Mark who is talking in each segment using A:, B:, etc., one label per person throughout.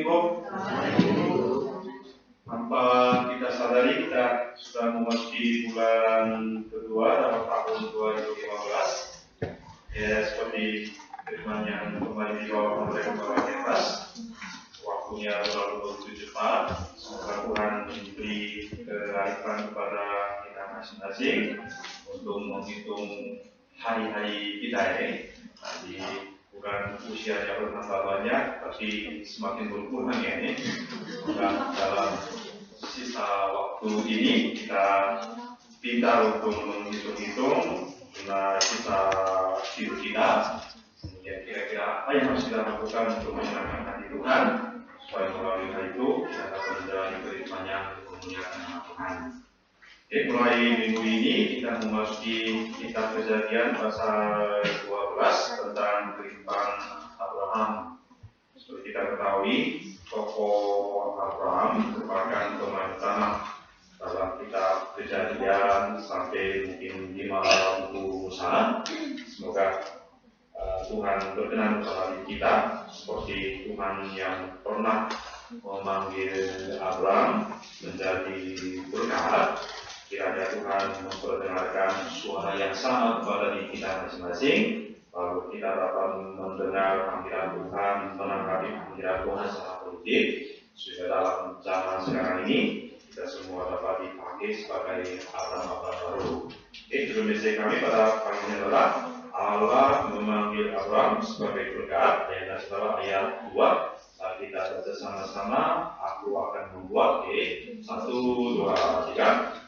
A: Ibu. Tanpa kita sadari kita sudah memasuki bulan kedua dalam tahun 2015. Ya, seperti firman yang kembali dibawa oleh Bapak Kepas, waktunya berlalu begitu cepat. Semoga Tuhan memberi kearifan kepada kita masing-masing untuk menghitung hari-hari kita ini. Nanti bukan usianya bertambah banyak, tapi semakin berkurang ya ini. Semoga dalam sisa waktu ini kita pintar untuk menghitung-hitung sisa hidup kita. Kemudian kira-kira apa yang harus kita lakukan untuk menyenangkan hati Tuhan, supaya melalui hal itu kita dapat menjalani kehidupannya untuk memuliakan nama Tuhan. Oke, mulai minggu ini kita memasuki kitab Kejadian pasal 12 tentang kehidupan Abraham. Seperti kita ketahui, tokoh Abraham merupakan pemain utama dalam kitab Kejadian sampai mungkin 5 buku Musa. Semoga Tuhan berkenan kepada kita, seperti Tuhan yang pernah memanggil Abraham menjadi berkat. Kiranya Tuhan memperdengarkan suara yang sama kepada diri kita masing-masing, lalu kita dapat mendengar panggilan Tuhan, menanggapi panggilan Tuhan secara positif, sehingga dalam zaman sekarang ini kita semua dapat dipanggil sebagai Abraham baru. Oke, Indonesia kami pada pagi ini adalah Allah memanggil Abraham sebagai berkat, dan setelah ayat 2 kita baca sama-sama. Aku akan membuat 1, 2, 3.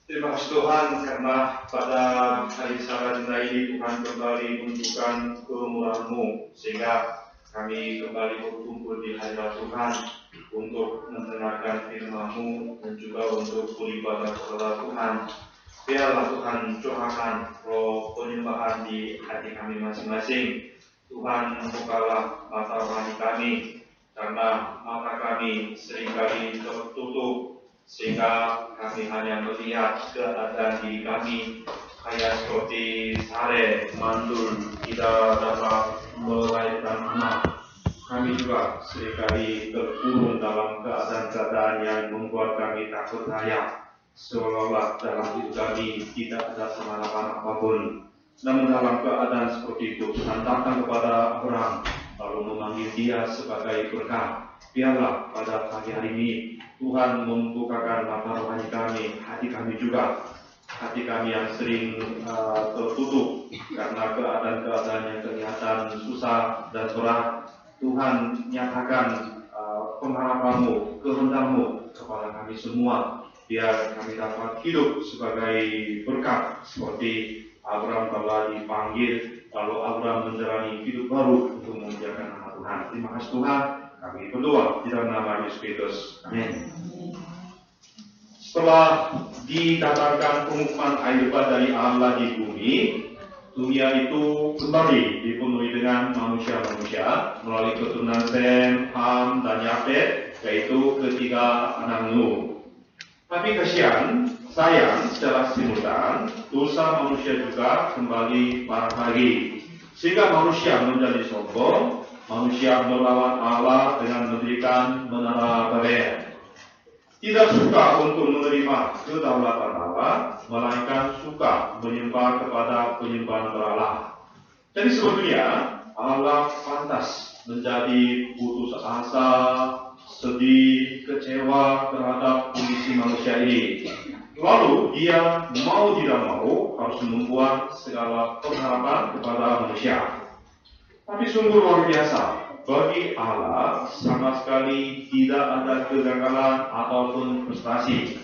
A: Terima kasih Tuhan karena pada hari Sabat ini Tuhan kembali menunjukkan kemurahan-Mu, sehingga kami kembali berkumpul di hadirat Tuhan untuk mendengarkan firman-Mu dan juga untuk beribadah kepada Tuhan. Biarlah Tuhan curahkan roh penyembahan di hati kami masing-masing. Tuhan, bukalah mata rohani kami, karena mata kami seringkali tertutup, sehingga kami hanya melihat keadaan diri kami kayak seperti sare mandul tidak dapat melahirkan anak. Kami juga seringkali terkurung dalam keadaan-keadaan yang membuat kami takut raya, seolah-olah dalam hidup kami tidak ada harapan apapun. Namun dalam keadaan seperti itu, Tuhan datang kepada Abraham lalu memanggil dia sebagai berkat. Biarlah pada pagi hari ini Tuhan membukakan mata rohani kami, hati kami juga, hati kami yang sering tertutup karena keadaan-keadaan yang kelihatan susah dan berat. Tuhan nyatakan pengharapan-Mu, kehendak-Mu kepada kami semua, biar kami dapat hidup sebagai berkat seperti Abraham telah dipanggil, lalu Abraham menjalani hidup baru untuk memuliakan nama Tuhan. Terima kasih Tuhan. Kami berdoa di dalam nama Yesus Kristus. Amin. Setelah didatangkan pengumuman air lipat dari Allah di bumi, dunia itu kembali dipenuhi dengan manusia-manusia melalui keturunan Sem, Ham, dan Yafet, yaitu ketiga anak Nuh. Tapi kasihan, sayang secara simultan, dosa manusia juga kembali parah lagi, sehingga manusia menjadi sombong. Manusia melawan Allah dengan mendirikan menara Babel. Tidak suka untuk menerima kedaulatan Allah, melainkan suka menyembah kepada penyembahan berhala. Jadi sebetulnya Allah pantas menjadi putus asa, sedih, kecewa terhadap kondisi manusia ini. Lalu dia mau tidak mau harus membuat segala pengharapan kepada manusia. Tapi sungguh luar biasa, bagi Allah sama sekali tidak ada kegagalan ataupun prestasi.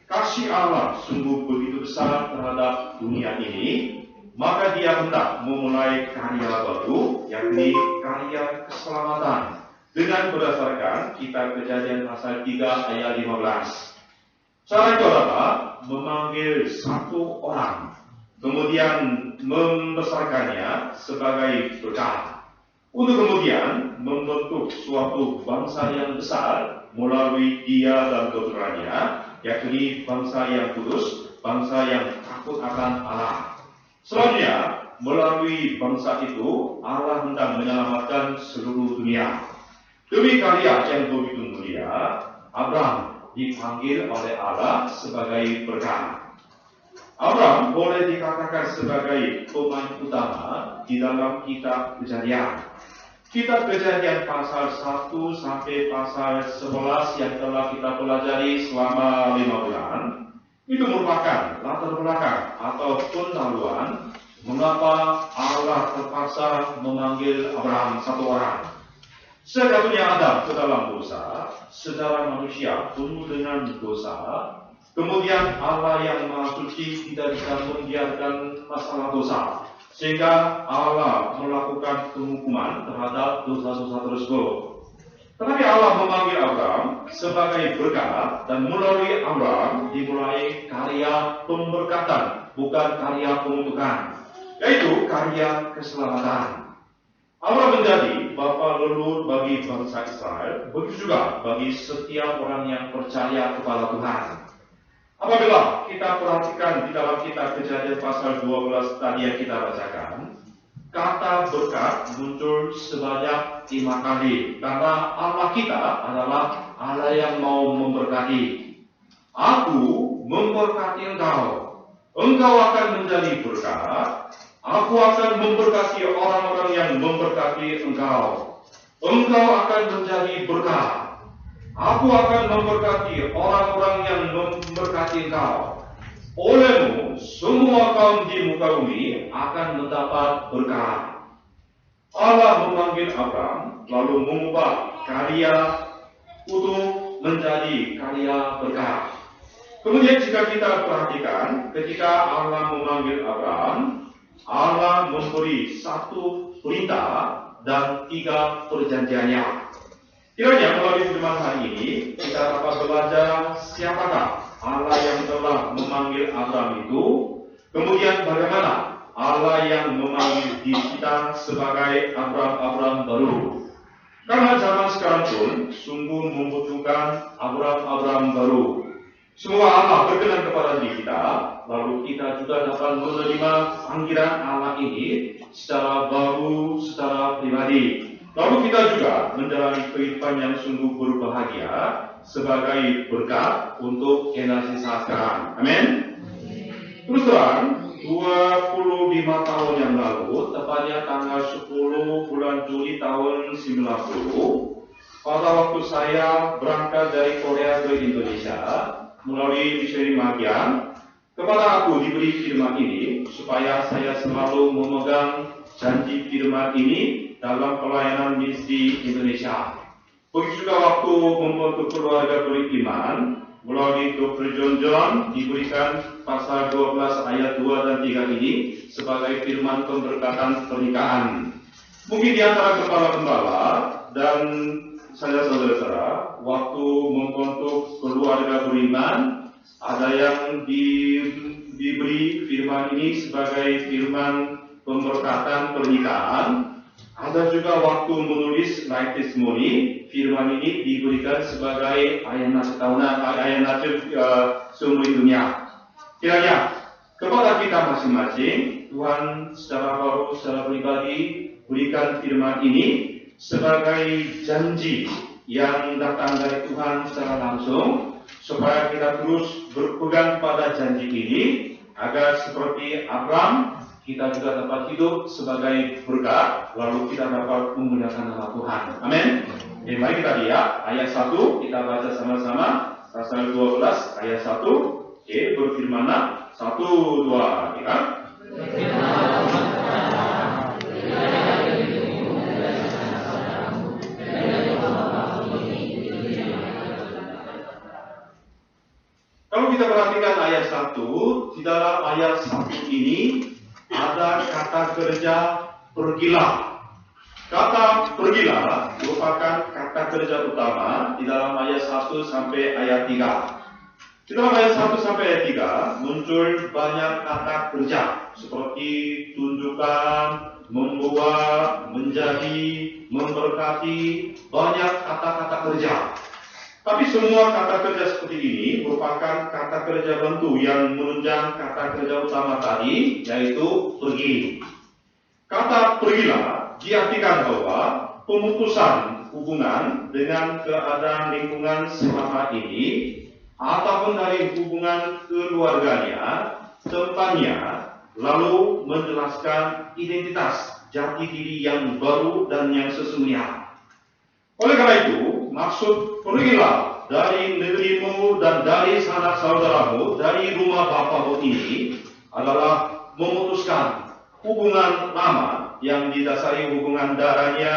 A: Kasih Allah sungguh begitu besar terhadap dunia ini, maka dia hendak memulai karya baru, yakni karya keselamatan, dengan berdasarkan kitab Kejadian pasal 3 ayat 15. Cara itu adalah memanggil satu orang, kemudian membesarkannya sebagai berkat, untuk kemudian membentuk suatu bangsa yang besar melalui dia dan keturunannya, yakni bangsa yang kudus, bangsa yang takut akan Allah. Selanjutnya, melalui bangsa itu, Allah hendak menyelamatkan seluruh dunia. Demi karya yang begitu mulia, Abraham dipanggil oleh Allah sebagai berkat. Abraham boleh dikatakan sebagai pemain utama di dalam kitab Kejadian. Kitab Kejadian pasal 1 sampai pasal 11 yang telah kita pelajari selama 5 bulan, itu merupakan latar belakang atau pendahuluan mengapa Allah terpaksa memanggil Abraham satu orang. Sejatuhnya Adam ke dalam dosa, secara manusia penuh dengan dosa, kemudian Allah yang Maha Suci tidak bisa membiarkan masalah dosa, sehingga Allah melakukan penghukuman terhadap dosa-dosa tersebut. Tetapi Allah memanggil Abraham sebagai berkat, dan melalui Abraham dimulai karya pemberkatan, bukan karya pengutukan, yaitu karya keselamatan. Allah menjadi bapa leluhur bagi bangsa Israel, begitu juga bagi setiap orang yang percaya kepada Tuhan. Apabila kita perhatikan di dalam kitab Kejadian pasal 12 tadi yang kita bacakan, kata berkat muncul sebanyak 5 kali, karena Allah kita adalah Allah yang mau memberkati. Aku memberkati engkau, engkau akan menjadi berkat. Aku akan memberkati orang-orang yang memberkati engkau. Engkau akan menjadi berkat. Aku akan memberkati orang-orang yang memberkati engkau. Olehmu, semua kaum di muka bumi akan mendapat berkat. Allah memanggil Abraham, lalu mengubah karya utuh menjadi karya berkat. Kemudian jika kita perhatikan, ketika Allah memanggil Abraham, Allah memberi 1 perintah dan 3 perjanjiannya. Kiranya melalui firman hari ini kita dapat belajar siapakah Allah yang telah memanggil Abraham itu, kemudian bagaimana Allah yang memanggil diri kita sebagai Abraham-Abraham baru. Karena zaman sekarang pun sungguh membutuhkan Abraham-Abraham baru. Semua Allah berkenan kepada diri kita, lalu kita juga dapat menerima panggilan Allah ini secara baru, secara pribadi. Lalu kita juga menjalani kehidupan yang sungguh berbahagia sebagai berkat untuk generasi saat sekarang. Amin. Terus terang, 25 tahun yang lalu, tepatnya tanggal 10 bulan Juli tahun 90, pada waktu saya berangkat dari Korea ke Indonesia melalui misi Magian, kepada aku diberi firman ini supaya saya selalu memegang janji firman ini dalam pelayanan misi Indonesia. Begitu juga waktu membentuk keluarga beriman melalui Dr. John diberikan pasal 12 ayat 2 dan 3 ini sebagai firman pemberkatan pernikahan. Mungkin di antara gembala-gembala dan saya saudara-saudara, waktu membentuk keluarga beriman, ada yang diberi firman ini sebagai firman pemberkatan pernikahan. Ada juga waktu menulis life testimony, firman ini diberikan sebagai ayat nasib tahunan, ayat nasib seumur dunia. Kiranya kepada kita masing-masing, Tuhan secara baru, secara pribadi berikan firman ini sebagai janji yang datang dari Tuhan secara langsung, supaya kita terus berpegang pada janji ini, agar seperti Abraham, kita juga dapat hidup sebagai berkat, lalu kita dapat memuliakan nama Tuhan. Amin. Jadi mari kita lihat ayat 1, kita baca sama-sama, pasal 12 ayat 1. Oke, berfirmanlah 1, 2, 3. Kalau kita perhatikan ayat 1, di dalam ayat 1 ini ada kata kerja pergilah. Kata pergilah merupakan kata kerja utama di dalam ayat 1 sampai ayat 3. Di dalam ayat 1 sampai ayat 3 muncul banyak kata kerja seperti tunjukkan, membuat, menjadi, memberkati, banyak kata-kata kerja.
B: Tapi semua kata kerja seperti ini merupakan kata kerja bantu yang menunjang kata kerja utama tadi, yaitu pergi. Kata pergilah diartikan bahwa pemutusan hubungan dengan keadaan lingkungan selama ini, ataupun dari hubungan keluarganya, tempatnya, lalu menjelaskan identitas jati diri yang baru dan yang sesungguhnya. Oleh karena itu, maksud pergilah dari negerimu dan dari sanak saudaramu, dari rumah bapamu ini adalah memutuskan hubungan lama yang didasari hubungan darahnya,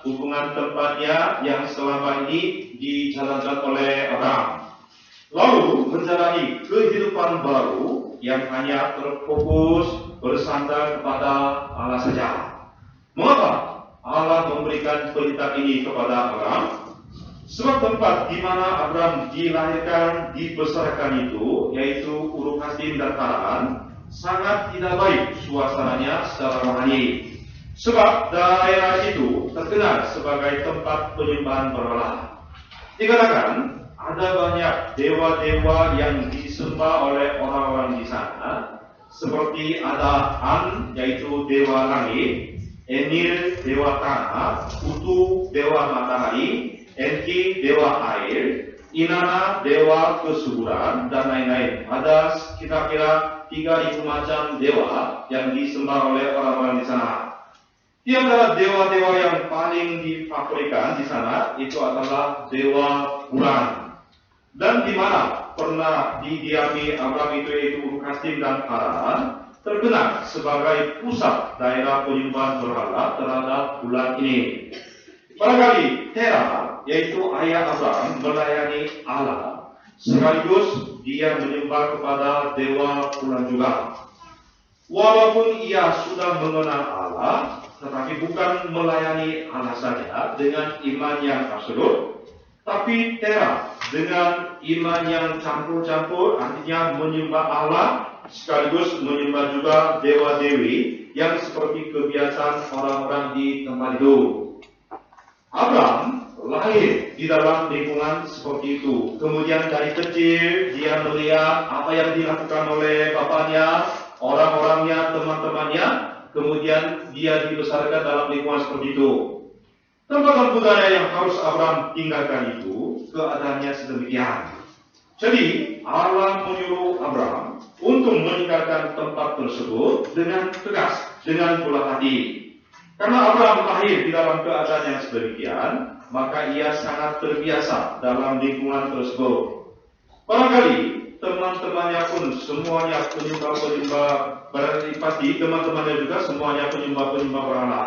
B: hubungan tempatnya yang selama ini dijalankan oleh Abraham. Lalu menjalani kehidupan baru yang hanya terfokus bersandar kepada Allah saja. Mengapa Allah memberikan perintah ini kepada Abraham? Sebab tempat di mana Abraham dilahirkan, dibesarkan itu, yaitu Ur Kasdim dan Kanaan, sangat tidak baik suasananya secara rohani. Sebab daerah itu terkenal sebagai tempat penyembahan berhala. Dikatakan ada banyak dewa-dewa yang disembah oleh orang-orang di sana, seperti ada An, yaitu dewa langit, Enil, dewa tanah, Utu, dewa matahari, Enki, dewa air, Inanna, dewa kesuburan, dan lain-lain. Ada kira-kira 3.000 macam dewa yang disembah oleh orang-orang di sana. Di antara dewa-dewa yang paling difavorikan di sana itu adalah dewa bulan. Dan di mana pernah didiami Abraham itu, yaitu Ur Kasdim dan Haran, terkenal sebagai pusat daerah penyembahan berhala terhadap bulan ini. Barangkali Tera, yaitu ayah Abraham, melayani Allah, sekaligus dia menyembah kepada dewa bulan juga. Walaupun ia sudah mengenal Allah, tetapi bukan melayani Allah saja dengan iman yang absolut, tapi Tera dengan iman yang campur-campur, artinya menyembah Allah sekaligus menyembah juga dewa-dewi yang seperti kebiasaan orang-orang di tempat itu. Abraham lahir di dalam lingkungan seperti itu. Kemudian dari kecil dia melihat apa yang dilakukan oleh bapaknya, orang-orangnya, teman-temannya. Kemudian dia dibesarkan dalam lingkungan seperti itu. Tempat dan budaya yang harus Abraham tinggalkan itu keadaannya sedemikian. Jadi Allah menyuruh Abraham untuk meninggalkan tempat tersebut dengan tegas, dengan bulat hati. Karena Abraham lahir di dalam keadaan yang sedemikian, maka ia sangat terbiasa dalam lingkungan tersebut. Barangkali teman-temannya pun semuanya penyembah-penyembah, berarti pasti teman-temannya juga semuanya penyembah-penyembah berhala.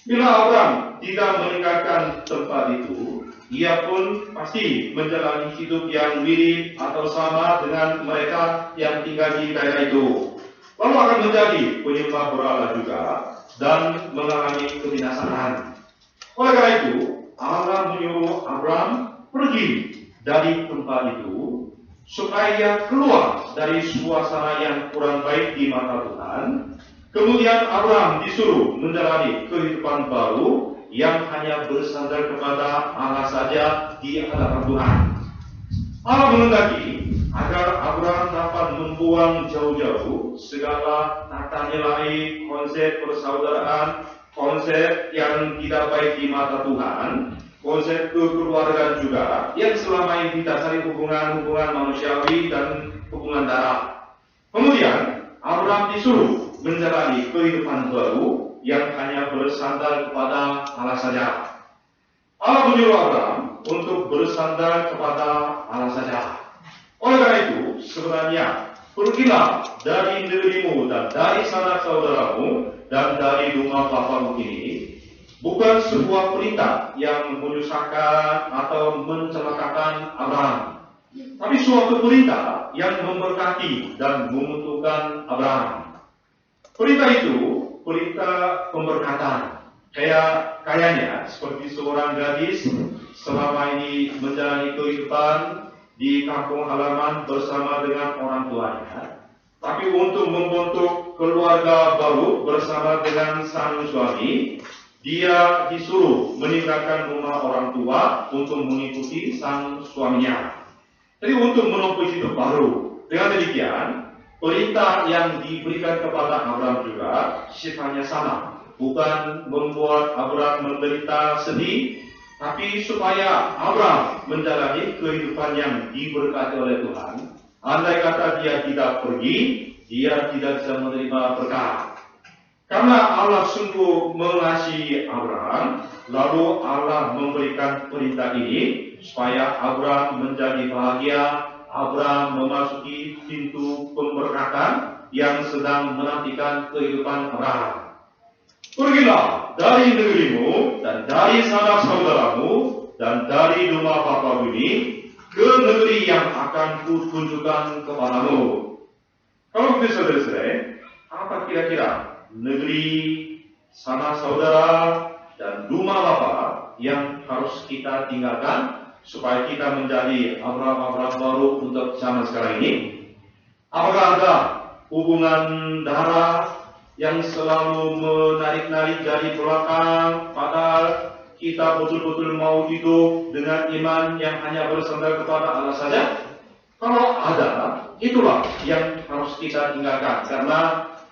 B: Bila Abraham tidak meninggalkan tempat itu, ia pun pasti menjalani hidup yang mirip atau sama dengan mereka yang tinggal di daerah itu. Lalu akan menjadi penyembah berhala juga dan mengalami kebinasaan. Oleh karena itu, Allah menyuruh Abraham pergi dari tempat itu supaya keluar dari suasana yang kurang baik di mata Tuhan. Kemudian Abraham disuruh menjalani kehidupan baru yang hanya bersandar kepada Allah saja di hadapan Tuhan. Allah menghendaki agar Abraham dapat membuang jauh-jauh segala tata nilai, konsep persaudaraan, konsep yang tidak baik di mata Tuhan, konsep kekeluargaan juga yang selama ini didasari hubungan-hubungan manusiawi dan hubungan darah. Kemudian Abraham disuruh menjalani kehidupan baru yang hanya bersandar kepada Allah saja. Allah menyuruh Abraham untuk bersandar kepada Allah saja. Oleh karena itu, sebenarnya pergilah dari negerimu dan dari sanak saudaramu dan dari rumah bapamu ini bukan sebuah perintah yang menyusahkan atau mencelakakan Abraham, tapi suatu perintah yang memberkati dan menguntungkan Abraham. Perintah itu perintah pemberkatan. Kayaknya seperti seorang gadis selama ini menjalani kehidupan di kampung halaman bersama dengan orang tuanya, tapi untuk membentuk keluarga baru bersama dengan sang suami, dia disuruh meninggalkan rumah orang tua untuk mengikuti sang suaminya. Jadi untuk menempuh hidup baru. Dengan demikian, perintah yang diberikan kepada Abraham juga sifatnya sama. Bukan membuat Abraham menderita sedih, tapi supaya Abraham menjalani kehidupan yang diberkati oleh Tuhan. Andai kata dia tidak pergi, dia tidak bisa menerima berkat. Karena Allah sungguh mengasihi Abraham, lalu Allah memberikan perintah ini supaya Abraham menjadi bahagia. Abraham memasuki pintu pemberkatan yang sedang menantikan kehidupan Abraham. Pergilah dari negerimu dan dari sanak saudaramu dan dari rumah bapamu ini ke negeri yang akan kutunjukkan kepadamu. Kalau begitu saudara-saudara, apa kira-kira negeri sanak saudara dan rumah bapa yang harus kita tinggalkan supaya kita menjadi Abraham baru untuk zaman sekarang ini? Apakah ada hubungan darah yang selalu menarik-narik dari belakang, padahal kita betul-betul mau hidup dengan iman yang hanya bersandar kepada Allah saja? Kalau ada, itulah yang harus kita tinggalkan, karena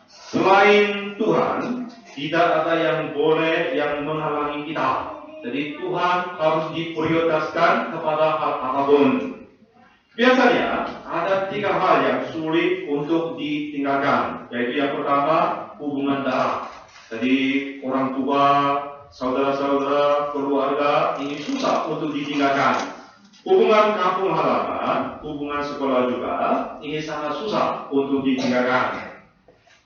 B: selain Tuhan, tidak ada yang boleh yang menghalangi kita. Jadi Tuhan harus diprioritaskan kepada hal apapun. Biasanya ada 3 hal yang sulit untuk ditinggalkan, yaitu yang pertama hubungan darah. Jadi orang tua, saudara-saudara, keluarga ini susah untuk ditinggalkan. Hubungan kampung halaman, hubungan sekolah juga ini sangat susah untuk ditinggalkan.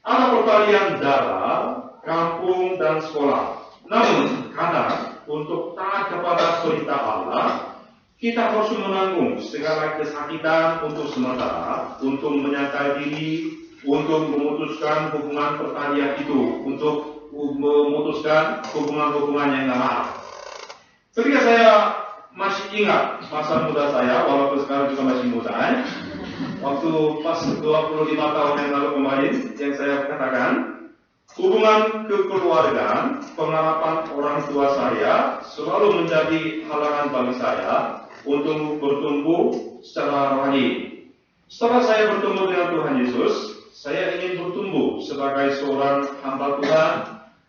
B: Ada perkalian darah, kampung dan sekolah. Namun kadang untuk taat kepada perintah Allah, kita harus menanggung segala kesakitan untuk sementara, untuk menyangkal diri, untuk memutuskan hubungan pertalian itu, untuk memutuskan hubungan-hubungan yang lama. Ketika saya masih ingat masa muda saya, walaupun sekarang juga masih muda, waktu pas 25 tahun yang lalu kemarin, yang saya katakan, hubungan kekeluargaan, pengharapan orang tua saya selalu menjadi halangan bagi saya untuk bertumbuh secara rohani. Setelah saya bertemu dengan Tuhan Yesus, saya ingin bertumbuh sebagai seorang hamba Tuhan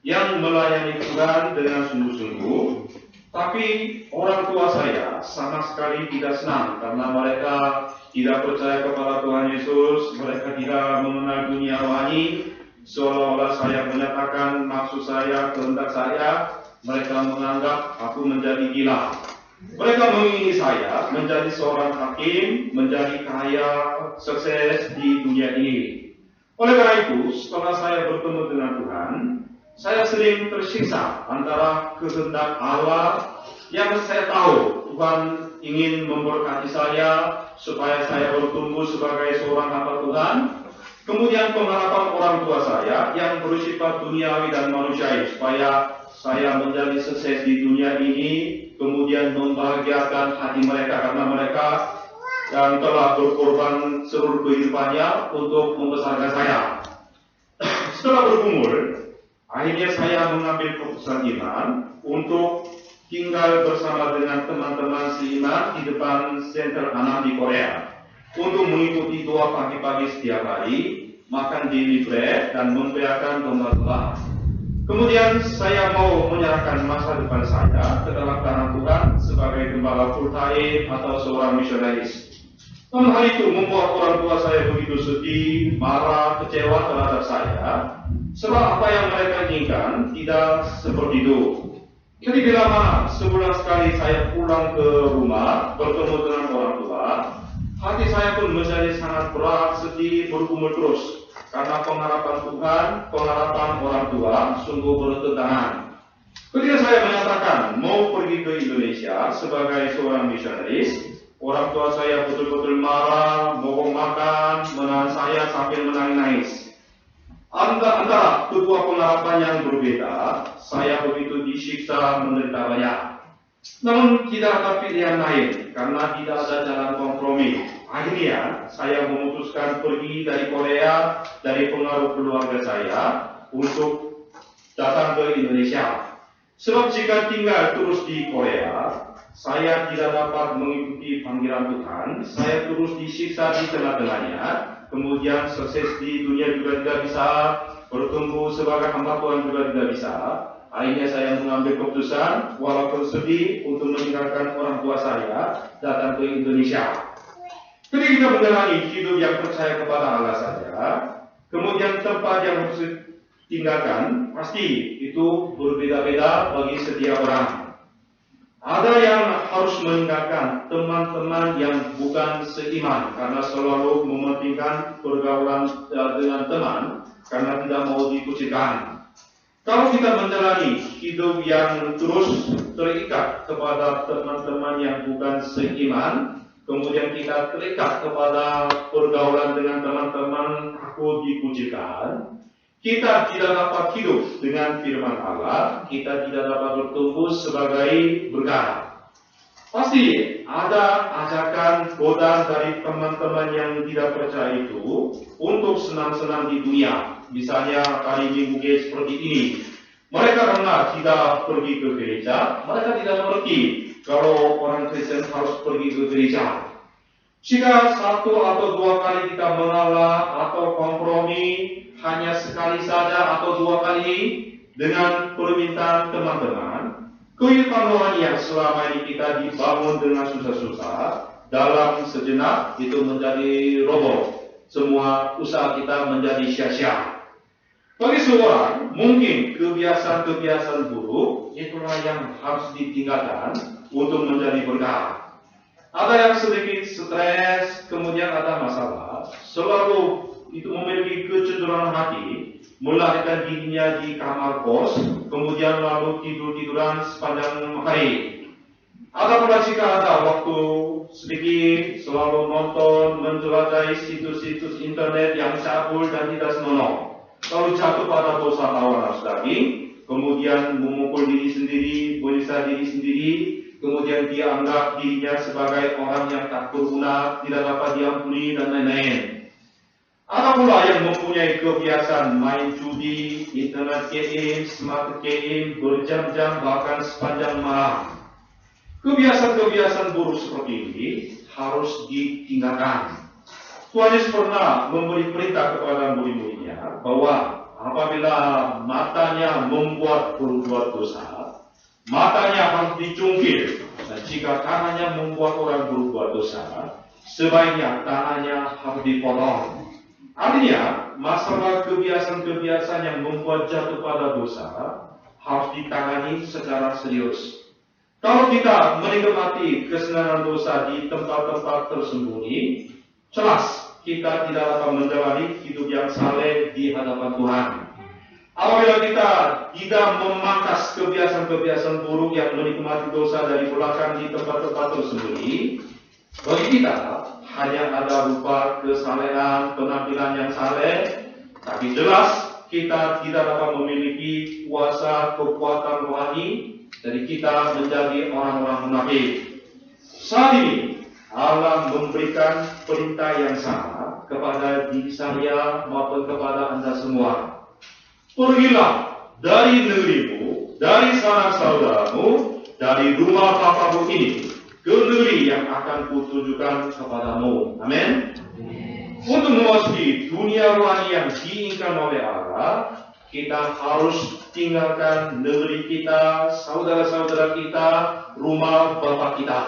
B: yang melayani Tuhan dengan sungguh-sungguh. Tapi orang tua saya sama sekali tidak senang karena mereka tidak percaya kepada Tuhan Yesus, mereka tidak mengenal dunia rohani. Seolah-olah saya menyatakan maksud saya, kehendak saya, mereka menganggap aku menjadi gila. Mereka mengingini saya menjadi seorang hakim, menjadi kaya, sukses di dunia ini. Oleh karena itu, setelah saya bertemu dengan Tuhan, saya sering tersiksa antara kehendak Allah yang saya tahu Tuhan ingin memberkati saya supaya saya bertumbuh sebagai seorang hamba Tuhan. Kemudian pengharapan orang tua saya yang bersifat duniawi dan manusiawi supaya saya menjadi sukses di dunia ini, kemudian membahagiakan hati mereka karena mereka yang telah berkorban seluruh kehidupannya untuk membesarkan saya. Setelah berumur, akhirnya saya mengambil keputusan iman untuk tinggal bersama dengan teman-teman seiman di depan Center Anam di Korea untuk mengikuti doa pagi-pagi setiap hari, makan daily bread dan memeriahkan domba-domba. Kemudian saya mau menyerahkan masa depan saya ke dalam tangan Tuhan sebagai gembala full time atau seorang misionaris. Namun hal itu membuat orang tua saya begitu sedih, marah, kecewa terhadap saya, sebab apa yang mereka inginkan tidak seperti itu. Jadi bila mana sebulan sekali saya pulang ke rumah bertemu dengan orang tua, hati saya pun menjadi sangat berat, sedih, bergumul terus. Karena pengharapan Tuhan, pengharapan orang tua sungguh bertentangan. Ketika saya menyatakan mau pergi ke Indonesia sebagai seorang misionaris, orang tua saya betul-betul marah, mogok makan, menahan saya sambil menangis. Antara kedua pengharapan yang berbeda, saya begitu disiksa, menderita banyak. Namun tidak ada pilihan lain karena tidak ada jalan kompromi. Akhirnya saya memutuskan pergi dari Korea, dari pengaruh keluarga saya untuk datang ke Indonesia. Sebab jika tinggal terus di Korea, saya tidak dapat mengikuti panggilan Tuhan. Saya terus disiksa di tengah-tengahnya. Kemudian sukses di dunia juga tidak bisa. Bertumbuh sebagai hamba Tuhan juga tidak bisa. Akhirnya saya mengambil keputusan, walaupun sedih, untuk meninggalkan orang tua saya, datang ke Indonesia. Ketika kita menjalani hidup yang percaya kepada Allah saja, kemudian tempat yang harus ditinggalkan, pasti itu berbeda-beda bagi setiap orang. Ada yang harus meninggalkan teman-teman yang bukan seiman, karena selalu mementingkan pergaulan dengan teman, karena tidak mau dikucilkan. Kalau kita menjalani hidup yang terus terikat kepada teman-teman yang bukan seiman, kemudian kita terikat kepada pergaulan dengan teman-teman aku dikucilkan, kita tidak dapat hidup dengan firman Allah, kita tidak dapat bertumbuh sebagai berkat. Pasti ada ajakan godaan dari teman-teman yang tidak percaya itu untuk senang-senang di dunia. Misalnya kali minggu seperti ini, mereka karena tidak pergi ke gereja, mereka tidak mengerti kalau orang Kristen harus pergi ke gereja. Jika 1 atau 2 kali kita mengalah atau kompromi, hanya sekali saja atau 2 kali dengan permintaan teman-teman, kehidupan rohani yang selama ini kita dibangun dengan susah-susah, dalam sejenak itu menjadi roboh. Semua usaha kita menjadi sia-sia. Bagi seorang, mungkin kebiasaan-kebiasaan buruk itulah yang harus ditinggalkan untuk menjadi berkah. Ada yang sedikit stres, kemudian ada masalah, selalu itu memiliki kecenderungan hati, melarikan dirinya di kamar kos, kemudian lalu tidur-tiduran sepanjang hari. Ada pula jika ada waktu sedikit, selalu nonton, menjelajahi situs-situs internet yang cabul dan tidak senonoh. Lalu jatuh pada dosa lawan nafsu daging, kemudian memukul diri sendiri, menyiksa diri sendiri, kemudian dia anggap dirinya sebagai orang yang tak berguna, tidak dapat diampuni, dan lain-lain. Ada pula yang mempunyai kebiasaan main judi, internet game, smart game, berjam-jam bahkan sepanjang malam. Kebiasaan-kebiasaan buruk seperti ini harus ditinggalkan. Tuhan Yesus pernah memberi perintah kepada murid-muridnya bahwa apabila matanya membuat berbuat dosa, matanya harus dicungkil. Dan jika tangannya membuat orang berbuat dosa, sebaiknya tangannya harus dipotong. Artinya, masalah kebiasaan-kebiasaan yang membuat jatuh pada dosa harus ditangani secara serius. Kalau kita menikmati kesenangan dosa di tempat-tempat tersembunyi, jelas kita tidak dapat menjalani hidup yang saleh di hadapan Tuhan. Apabila kita tidak memangkas kebiasaan-kebiasaan buruk yang menikmati dosa dari belakang di tempat-tempat tersembunyi, bagi kita hanya ada rupa kesalehan, penampilan yang saleh, tapi jelas kita tidak dapat memiliki kuasa kekuatan rohani, jadi kita menjadi orang-orang munafik. Saat ini Allah memberikan perintah yang sama kepada diri saya maupun kepada Anda semua. Pergilah dari negerimu, dari sanak saudaramu, dari rumah papamu ini, ke negeri yang akan kutunjukkan kepadamu. Amin. Untuk memasuki dunia rohani yang diinginkan oleh Allah, kita harus tinggalkan negeri kita, saudara-saudara kita, rumah bapak kita.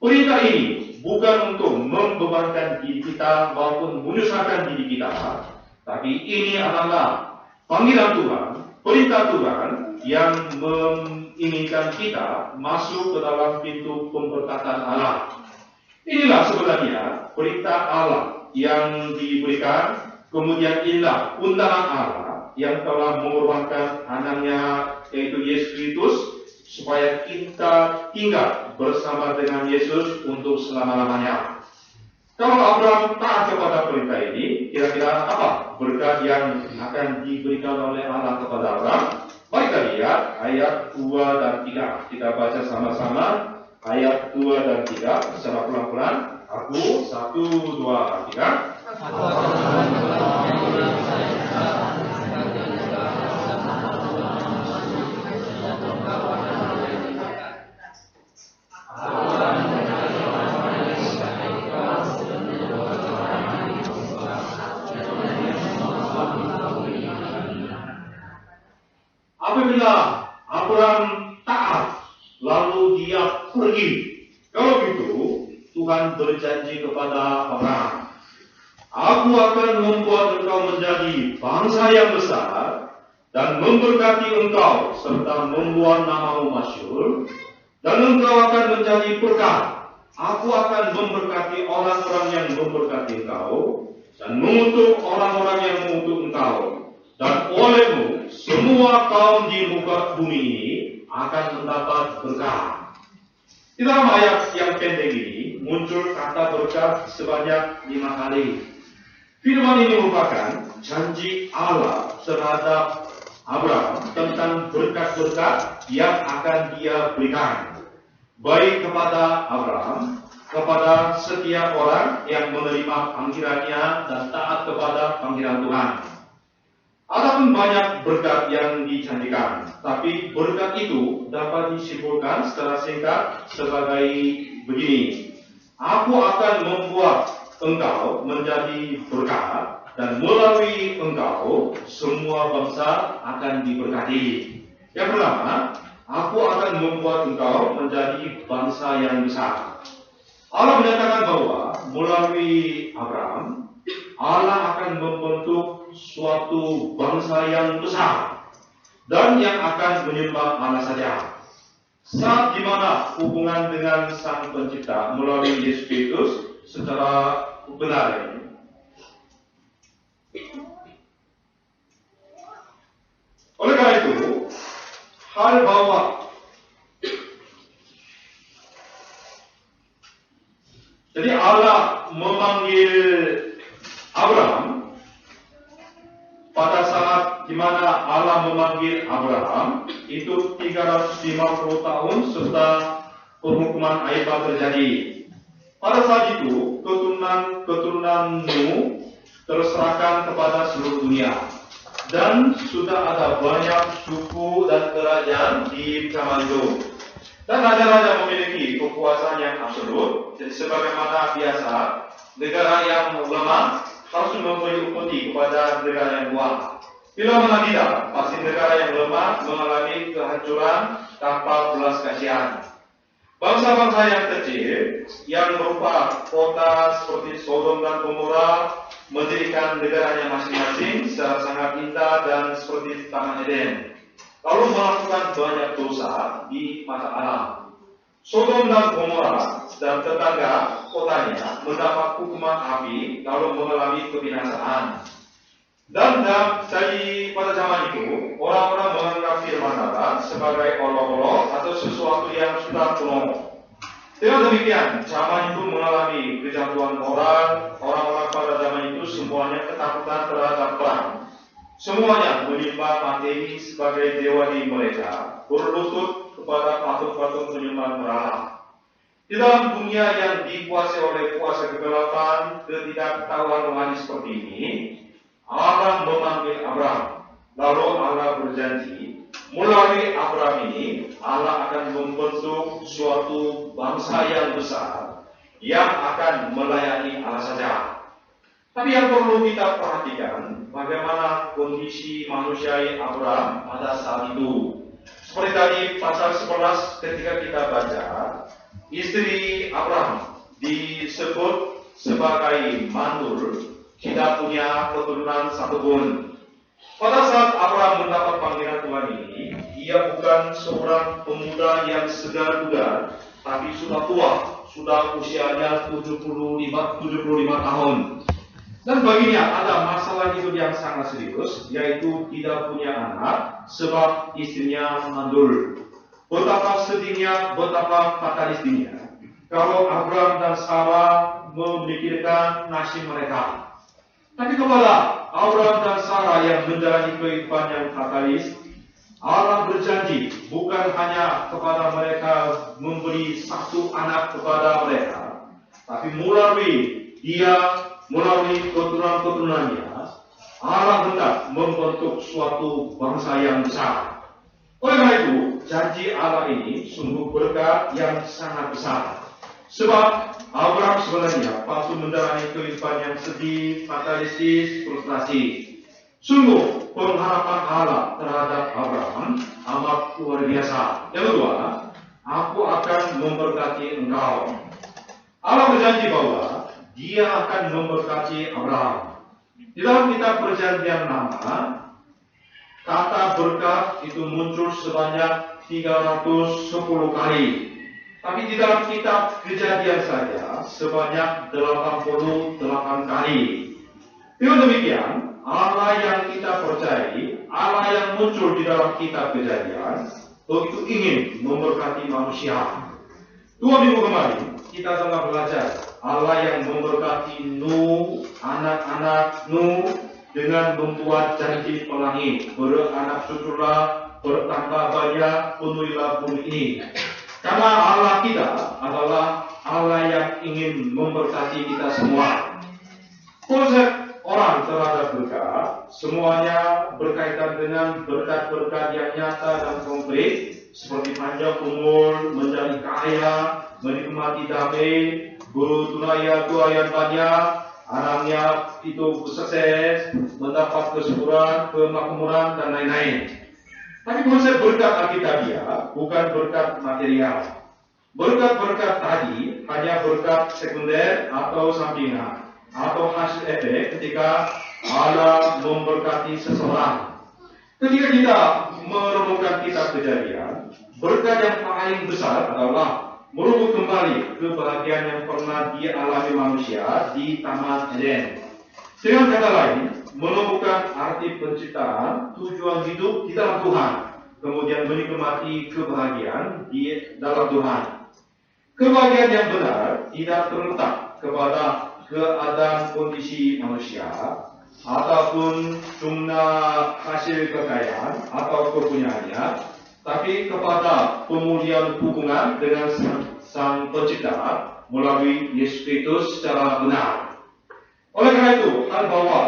B: Perintah ini bukan untuk membebankan diri kita maupun menyusahkan diri kita, tapi ini adalah panggilan Tuhan, perintah Tuhan yang menginginkan kita masuk ke dalam pintu pemberkatan Allah. Inilah sebenarnya perintah Allah yang diberikan, kemudian inilah undangan Allah yang telah mengorbankan anaknya yaitu Yesus Kristus supaya kita tinggal bersama dengan Yesus untuk selama-lamanya. Kalau Abraham taat kepada perintah ini, kira-kira apa berkat yang akan diberikan oleh Allah kepada Abraham? Mari kita lihat ayat 2 dan 3. Kita baca sama-sama ayat 2 dan 3 secara pelan-pelan. Aku 1, 2, 3. pergi. Kalau gitu, Tuhan berjanji kepada Abraham, aku akan membuat engkau menjadi bangsa yang besar dan memberkati engkau serta membuat namamu masyhur, dan engkau akan menjadi berkat. Aku akan memberkati orang-orang yang memberkati engkau dan mengutuk orang-orang yang mengutuk engkau, dan olehmu semua kaum di muka bumi ini akan mendapat berkat. Di dalam ayat yang pendek ini muncul kata berkat sebanyak 5 kali. Firman ini merupakan janji Allah terhadap Abraham tentang berkat-berkat yang akan Dia berikan, baik kepada Abraham, kepada setiap orang yang menerima panggilannya dan taat kepada panggilan Tuhan. Adapun banyak berkat yang dijanjikan, tapi berkat itu dapat disimpulkan secara singkat sebagai begini: aku akan membuat engkau menjadi berkat, dan melalui engkau semua bangsa akan diberkati. Yang pertama, aku akan membuat engkau menjadi bangsa yang besar. Allah menyatakan bahwa melalui Abraham, Allah akan membentuk suatu bangsa yang besar dan yang akan menyembah Allah saja. Saat dimana hubungan dengan Sang Pencipta melalui Yesus Kristus secara benar ini, oleh karena itu, hal bahwa jadi Allah memanggil Abraham pada saat di mana Allah memanggil Abraham itu 350 tahun serta penghukuman Aibah terjadi. Pada saat itu keturunan-keturunanmu terserahkan kepada seluruh dunia, dan sudah ada banyak suku dan kerajaan di zaman itu. Dan raja-raja memiliki kekuasaan yang absolut. Jadi sebagaimana biasa, negara yang lemah harus mengikuti kepada negara yang kuat. Bila mana tidak, pasti negara yang lemah mengalami kehancuran tanpa belas kasihan. Bangsa-bangsa yang kecil yang berupa kota seperti Sodom dan Gomora mendirikan negaranya masing-masing secara sangat indah dan seperti Taman Eden, lalu melakukan banyak dosa di mata Allah. Sodom dan Gomora dan tetangga kotanya mendapat hukuman api lalu mengalami kebinasaan. Dan pada zaman itu, orang-orang menganggap firman Allah sebagai olok-olok atau sesuatu yang sudah kuno. Dengan demikian, zaman itu mengalami kejatuhan orang-orang pada zaman itu semuanya ketakutan terhadap perang. Semuanya menyembah materi sebagai dewa di mereka, berlutut kepada patung-patung penyembah berhala. Di dalam dunia yang dikuasai oleh kuasa kegelapan, ketidaktahuan rohani seperti ini, Allah memanggil Abraham, lalu Allah berjanji, melalui Abraham ini, Allah akan membentuk suatu bangsa yang besar, yang akan melayani Allah saja. Tapi yang perlu kita perhatikan, bagaimana kondisi manusiai Abraham pada saat itu. Seperti tadi pasal 11 ketika kita baca, istri Abraham disebut sebagai mandul, tidak punya keturunan satupun. Pada saat Abraham mendapat panggilan Tuhan ini, ia bukan seorang pemuda yang segar-bugar, tapi sudah tua, sudah usianya 75 tahun. Dan baginya ada masalah hidup yang sangat serius, yaitu tidak punya anak sebab istrinya mandul. Betapa sedihnya, betapa fatalisnya kalau Abraham dan Sarah memikirkan nasib mereka. Tapi kepada Abraham dan Sarah yang menjalani kehidupan yang fatalis, Allah berjanji bukan hanya kepada mereka memberi satu anak kepada mereka, tapi melalui keturunan-keturunannya, Allah hendak membentuk suatu bangsa yang besar. Oleh karena itu, janji Allah ini sungguh berkat yang sangat besar. Sebab Abraham sebenarnya patut menjalani kehidupan yang sedih, fatalistis, frustrasi. Sungguh pengharapan Allah terhadap Abraham amat luar biasa. Yang kedua, aku akan memberkati engkau. Allah berjanji bahwa Dia akan memberkati Abraham. Di dalam kitab Perjanjian Lama, kata berkat itu muncul sebanyak 310 kali. Tapi di dalam kitab Kejadian saja sebanyak 88 kali. Dengan demikian, Allah yang kita percayai, Allah yang muncul di dalam kitab Kejadian, begitu ingin memberkati manusia. 2 minggu kemarin, kita telah belajar Allah yang memberkati Nuh, anak-anak Nuh, dengan membuat janji pelangi, beranak cuculah, bertambah banyak, penuhilah bumi ini. Karena Allah kita adalah Allah yang ingin memberkati kita semua. Konsep orang terhadap berkat, semuanya berkaitan dengan berkat-berkat yang nyata dan konkret, seperti panjang umur, menjadi kaya, menikmati damai, guru tunaya tua yang banyak, anaknya itu sukses, mendapat kesuburan, kemakmuran, dan lain-lain. Tapi konsep berkat Alkitabiah bukan berkat material. Berkat-berkat tadi hanya berkat sekunder atau sampingan, atau hasil efek ketika Allah memberkati seseorang. Ketika kita merenungkan kitab Kejadian, berkat yang paling besar adalah merebut kembali kebahagiaan yang pernah dialami manusia di Taman Eden. Dengan kata lain, menemukan arti penciptaan, tujuan hidup di dalam Tuhan, kemudian menikmati kebahagiaan di dalam Tuhan. Kebahagiaan yang benar tidak terletak kepada keadaan kondisi manusia, ataupun jumlah hasil kekayaan atau kepunyaannya, tapi kepada pemulihan hubungan dengan Sang Pencipta melalui Yesus Kristus secara benar. Oleh karena itu, hal bahwa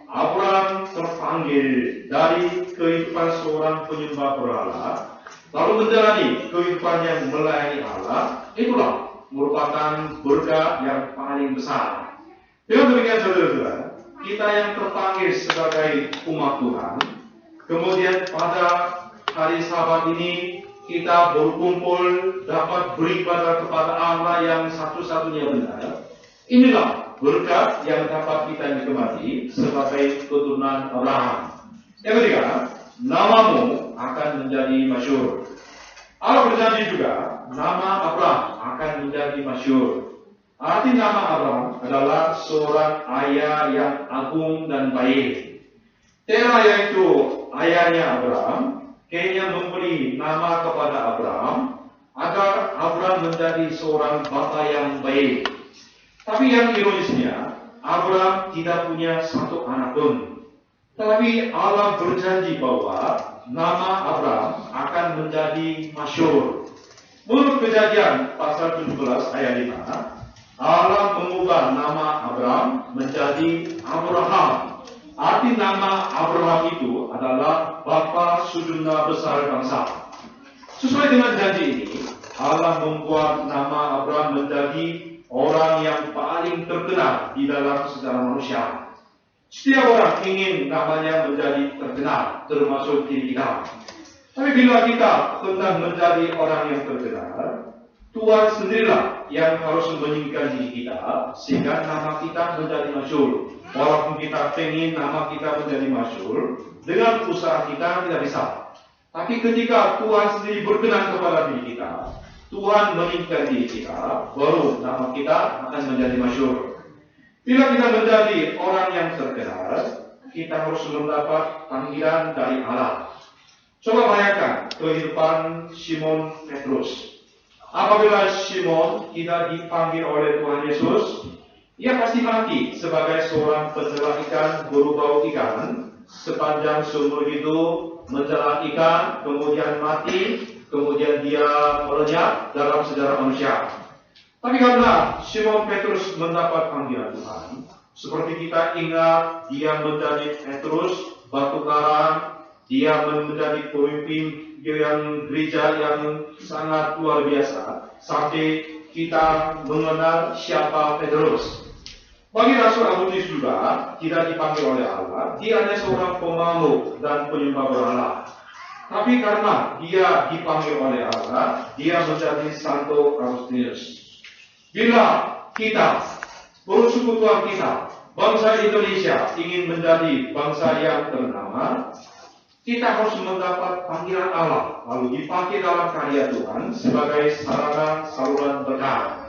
B: Abraham terpanggil dari kehidupan seorang penyembah berhala, lalu menjalani kehidupan yang melayani Allah, itulah merupakan berkat yang paling besar. Dengan demikian, saudara-saudara, kita yang terpanggil sebagai umat Tuhan, kemudian pada hari Sabat ini kita berkumpul dapat beribadah kepada Allah yang satu-satunya benar. Inilah berkat yang dapat kita nikmati sebagai keturunan Abraham. Yang ketiga, namamu akan menjadi masyhur. Allah berjanji juga, nama Abraham akan menjadi masyhur. Arti nama Abraham adalah seorang ayah yang agung dan baik. Tera yaitu ayahnya Abraham, kayaknya memberi nama kepada Abraham agar Abraham menjadi seorang bapa yang baik. Tapi yang ironisnya, Abraham tidak punya satu anak pun. Tetapi Allah berjanji bahwa nama Abraham akan menjadi masyhur. Menurut Kejadian pasal 17 ayat 5, Allah mengubah nama Abraham menjadi Abraham. Arti nama Abraham itu adalah Bapa Sejumlah Besar Bangsa. Sesuai dengan janji ini, Allah membuat nama Abraham menjadi orang yang paling terkenal di dalam sejarah manusia. Setiap orang ingin namanya menjadi terkenal, termasuk diri kita. Tapi bila kita hendak menjadi orang yang terkenal, Tuhan sendirilah yang harus meninggikan diri kita, sehingga nama kita menjadi masyhur. Walaupun kita ingin nama kita menjadi masyhur, dengan usaha kita tidak bisa. Tapi ketika Tuhan sendiri berkenan kepada diri kita, Tuhan meninggikan diri kita, baru nama kita akan menjadi masyhur. Bila kita menjadi orang yang terkenal, kita harus mendapat panggilan dari Allah. Coba bayangkan kehidupan Simon Petrus. Apabila Simon tidak dipanggil oleh Tuhan Yesus, ia pasti mati sebagai seorang penjala ikan berbau ikan sepanjang seumur hidup menjala ikan, kemudian mati, kemudian dia melenyap dalam sejarah manusia. Tapi karena Simon Petrus mendapat panggilan Tuhan, seperti kita ingat, dia menjadi Petrus batu karang, dia menjadi pemimpin yang gereja yang sangat luar biasa, sampai kita mengenal siapa Petrus. Bagi Rasul Agustinus juga tidak dipanggil oleh Allah, dia hanya seorang pemalu dan penyembah berhala. Tapi karena dia dipanggil oleh Allah, dia menjadi Santo Agustinus. Bila kita, persekutuan kita, bangsa Indonesia ingin menjadi bangsa yang ternama, kita harus mendapat panggilan Allah, lalu dipakai dalam karya Tuhan sebagai sarana saluran berkat.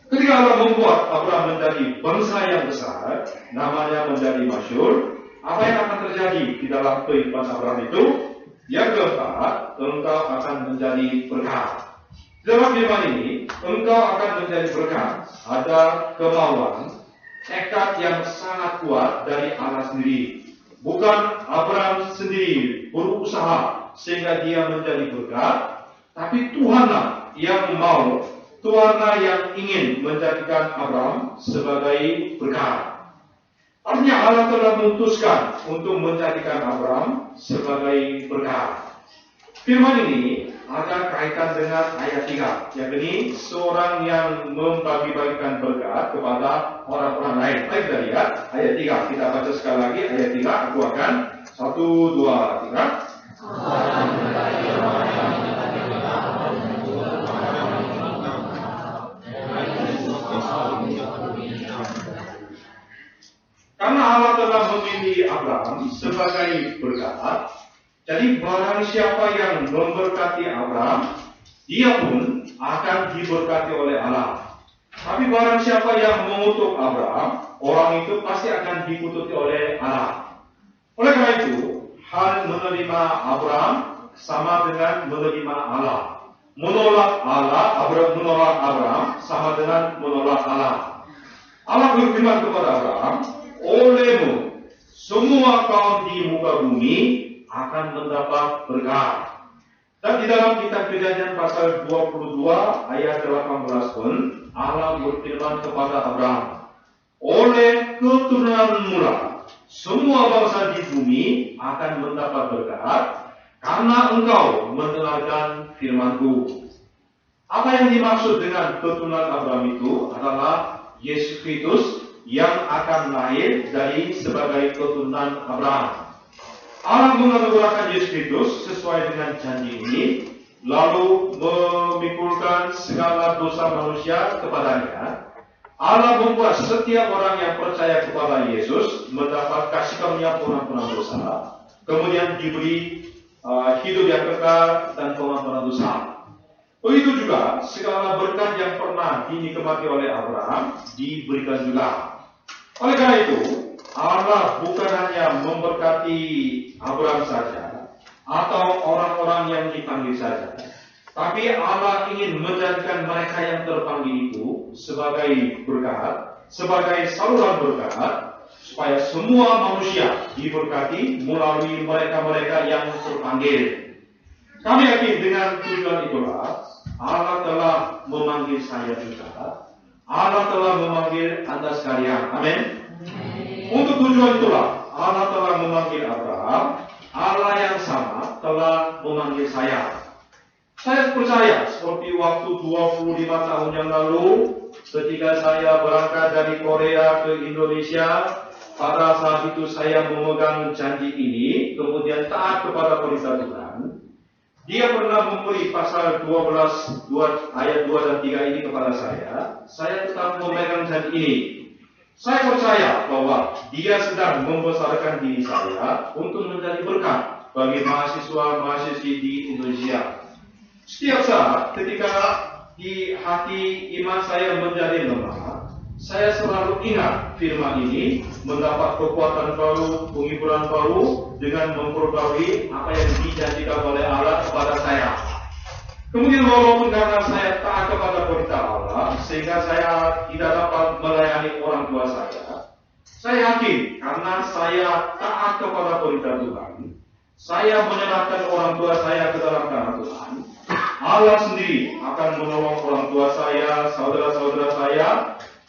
B: Ketika Allah membuat Abraham menjadi bangsa yang besar, namanya menjadi masyhur, apa yang akan terjadi di dalam kehidupan Abraham itu? Yang keempat, engkau akan menjadi berkat. Dalam firman ini, engkau akan menjadi berkat. Ada kemauan, tekad yang sangat kuat dari Allah sendiri. Bukan Abraham sendiri berusaha sehingga dia menjadi berkat, tapi Tuhanlah yang mau, Tuhanlah yang ingin menjadikan Abraham sebagai berkat. Artinya Allah telah memutuskan untuk menjadikan Abraham sebagai berkat. Firman ini ada kaitan dengan ayat 3, yakni seorang yang membagi-bagikan berkat kepada orang-orang lain. Baik, kita lihat ayat 3. Kita baca sekali lagi ayat 3. Aku akan 1, 2, 3. Karena Allah telah memilih Abraham sebagai berkat, jadi barang siapa yang memberkati Abraham, dia pun akan diberkati oleh Allah. Tapi barang siapa yang mengutuk Abraham, orang itu pasti akan dikutuki oleh Allah. Oleh karena itu, hal menerima Abraham sama dengan menerima Allah. Menolak Abraham sama dengan menolak Allah. Allah berfirman kepada Abraham, olehmu semua kaum di muka bumi akan mendapat berkat. Dan di dalam kitab Kejadian pasal 22 ayat 18 pun Allah berfirman kepada Abraham, oleh keturunanmu lah semua bangsa di bumi akan mendapat berkat karena engkau mendengarkan firman-Ku. Apa yang dimaksud dengan keturunan Abraham itu adalah Yesus Kristus yang akan lahir dari sebagai keturunan Abraham. Allah menganugerahkan Yesus Kristus sesuai dengan janji ini, lalu memikulkan segala dosa manusia kepadanya. Allah membuat setiap orang yang percaya kepada Yesus mendapat kasih karunia pengampunan dosa, kemudian diberi hidup yang kekal dan pengampunan dosa. Begitu juga segala berkat yang pernah dinikmati oleh Abraham diberikan juga. Oleh karena itu, Allah bukan hanya memberkati Abraham saja atau orang-orang yang dipanggil saja, tapi Allah ingin menjadikan mereka yang terpanggil itu sebagai berkat, sebagai saluran berkat, supaya semua manusia diberkati melalui mereka-mereka yang terpanggil. Kami yakin dengan tujuan itulah Allah telah memanggil saya juga. Allah telah memanggil Anda sekalian. Amin. Untuk tujuan itulah Allah telah memanggil Abraham. Allah yang sama telah memanggil saya. Saya percaya seperti waktu 25 tahun yang lalu ketika saya berangkat dari Korea ke Indonesia, pada saat itu saya memegang janji ini, kemudian taat kepada perintah Tuhan. Dia pernah memberi pasal 12 ayat 2 dan 3 ini kepada saya tetap memegang janji ini. Saya percaya bahwa dia sedang membesarkan diri saya untuk menjadi berkat bagi mahasiswa-mahasiswi di Indonesia. Setiap saat ketika di hati iman saya menjadi lemah, saya selalu ingat firman ini, mendapat kekuatan baru, penghiburan baru dengan memperbarui apa yang dijanjikan oleh Allah kepada saya. Kemudian walaupun karena saya taat kepada perintah Allah, sehingga saya tidak dapat melayani orang tua saya yakin karena saya taat kepada perintah Tuhan, saya menyerahkan orang tua saya ke dalam tangan Tuhan, Allah sendiri akan menolong orang tua saya, saudara-saudara saya,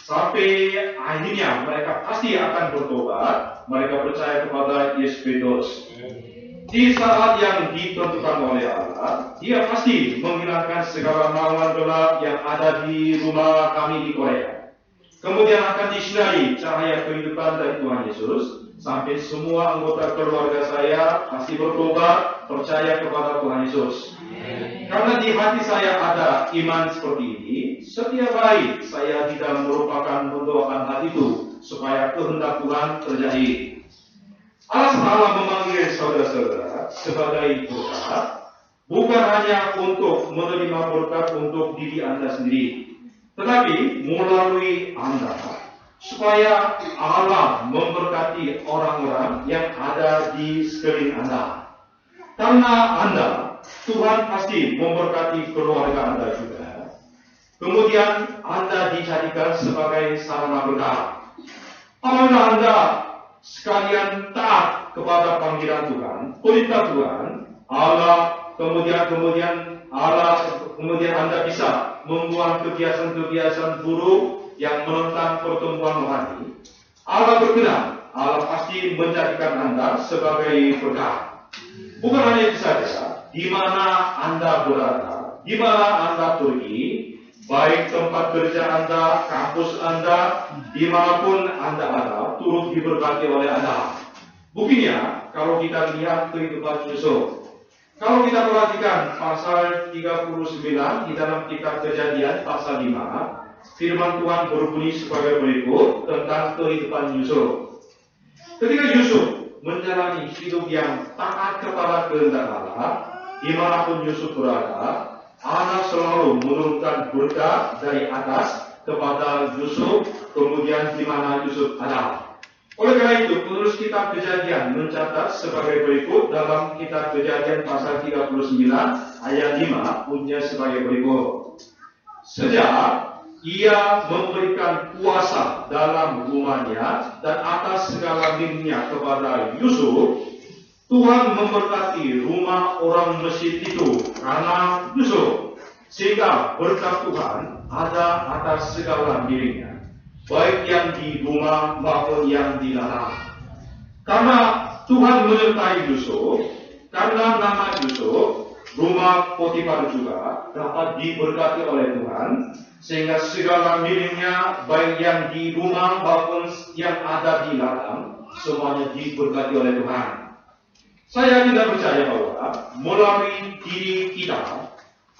B: sampai akhirnya mereka pasti akan bertobat, mereka percaya kepada Yesus Kristus. Di saat yang ditentukan oleh Allah, dia pasti menghilangkan segala naungan gelap yang ada di rumah kami di Korea. Kemudian akan disinari cahaya kehidupan dari Tuhan Yesus, sampai semua anggota keluarga saya pasti bertobat, percaya kepada Tuhan Yesus. Karena di hati saya ada iman seperti ini, setiap hari saya tidak merupakan mendoakan hal itu supaya kehendak Tuhan terjadi. Alasan Allah memanggil saudara-saudara sebagai berkat bukan hanya untuk menerima berkat untuk diri Anda sendiri, tetapi melalui Anda supaya Allah memberkati orang-orang yang ada di sekeliling Anda. Karena Anda, Tuhan pasti memberkati keluarga Anda juga. Kemudian Anda dijadikan sebagai sarana berkat. Apabila Anda sekalian taat kepada panggilan Tuhan, perintah Tuhan, kemudian Anda bisa membuang kebiasaan-kebiasaan buruk yang menentang pertumbuhan rohani. Allah berkenan, Allah pasti menjadikan Anda sebagai berkat. Bukan hanya itu saja, di mana Anda berada, di mana Anda pergi, baik tempat kerja Anda, kampus Anda, dimanapun Anda ada, turut diberkati oleh Anda. Buktinya, kalau kita lihat kehidupan Yusuf, kalau kita perhatikan pasal 39 di dalam kitab Kejadian pasal 5, firman Tuhan berbunyi sebagai berikut tentang kehidupan Yusuf. Ketika Yusuf menjalani hidup yang taat kepada kehendak Allah, dimanapun Yusuf berada, Allah selalu menurunkan berkat dari atas kepada Yusuf, kemudian di mana Yusuf ada. Oleh karena itu, penulis kitab Kejadian mencatat sebagai berikut dalam kitab Kejadian pasal 39 ayat 5 bunyinya sebagai berikut. Sejak ia memberikan kuasa dalam rumahnya dan atas segala miliknya kepada Yusuf, Tuhan memberkati rumah orang Mesir itu karena Yusuf, sehingga berkat Tuhan ada atas segala miliknya, baik yang di rumah maupun yang di ladang. Karena Tuhan menyertai Yusuf, karena nama Yusuf, rumah Potifar juga dapat diberkati oleh Tuhan, sehingga segala miliknya, baik yang di rumah maupun yang ada di ladang, semuanya diberkati oleh Tuhan. Saya tidak percaya bahwa melalui diri kita,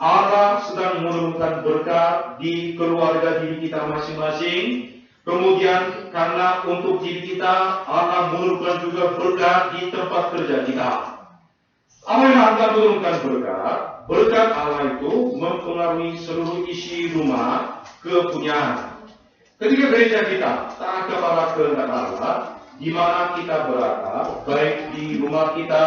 B: Allah sedang menurunkan berkat di keluarga diri kita masing-masing. Kemudian karena untuk diri kita, Allah menurunkan juga berkat di tempat kerja kita. Apabila Anda menurunkan berkat Allah itu mempengaruhi seluruh isi rumah kepunyaan. Ketika gereja kita taat kepada kehendak Allah, di mana kita berada, baik di rumah kita,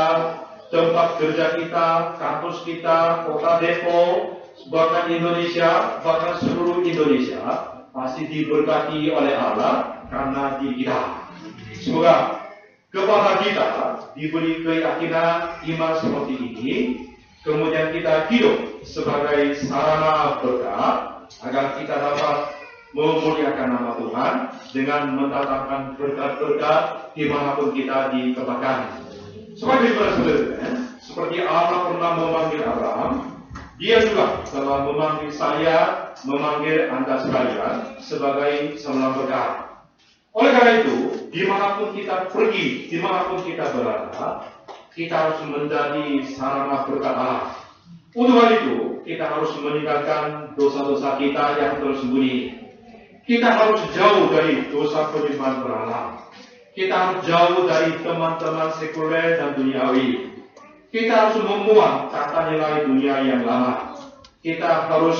B: tempat kerja kita, kampus kita, kota Depok, bahkan Indonesia, bahkan seluruh Indonesia, pasti diberkati oleh Allah karena diri kita. Semoga kepada kita diberi keyakinan iman seperti ini, kemudian kita hidup sebagai sarana berkat agar kita dapat memuliakan nama Tuhan dengan mendatangkan berkat-berkat dimanapun kita ditempatkan. Sebagai saudara, seperti Allah pernah memanggil Abraham, Dia juga telah memanggil saya, memanggil Anda sekalian sebagai sarana berkat. Oleh karena itu, dimanapun kita pergi, dimanapun kita berada, kita harus menjadi sarana berkat Allah. Untuk hal itu, kita harus meninggalkan dosa-dosa kita yang tersembunyi. Kita harus jauh dari dosa penyembahan berhala. Kita harus jauh dari teman-teman sekuler dan duniawi. Kita harus membuang tata nilai dunia yang lama. Kita harus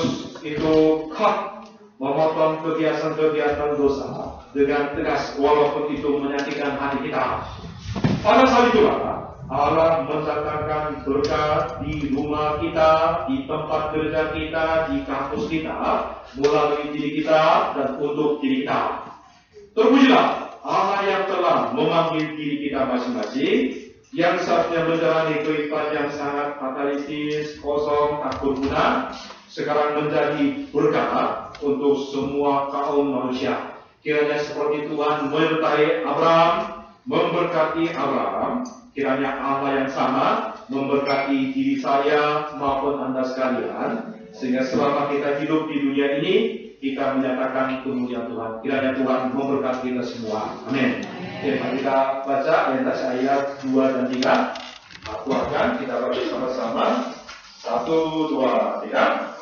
B: memotong kebiasaan-kebiasaan dosa dengan tegas walaupun itu menyakitkan hati kita. Pada saat itulah Allah mendatangkan berkat di rumah kita, di tempat kerja kita, di kampus kita, melalui diri kita dan untuk diri kita. Terpujilah Allah yang telah memanggil diri kita masing-masing, yang seharusnya menjalani kehidupan yang sangat fatalistis, kosong, tak berguna, sekarang menjadi berkat untuk semua kaum manusia. Kiranya seperti Tuhan menyertai Abraham, memberkati Abraham, kiranya Allah yang sama memberkati diri saya maupun Anda sekalian, sehingga selama kita hidup di dunia ini, kita menyatakan kemuliaan Tuhan. Kiranya Tuhan memberkati kita semua. Amin. Oke, mari kita baca lintas ayat 2 dan 3. Tuhan, kita baca sama-sama. 1, 2, 3.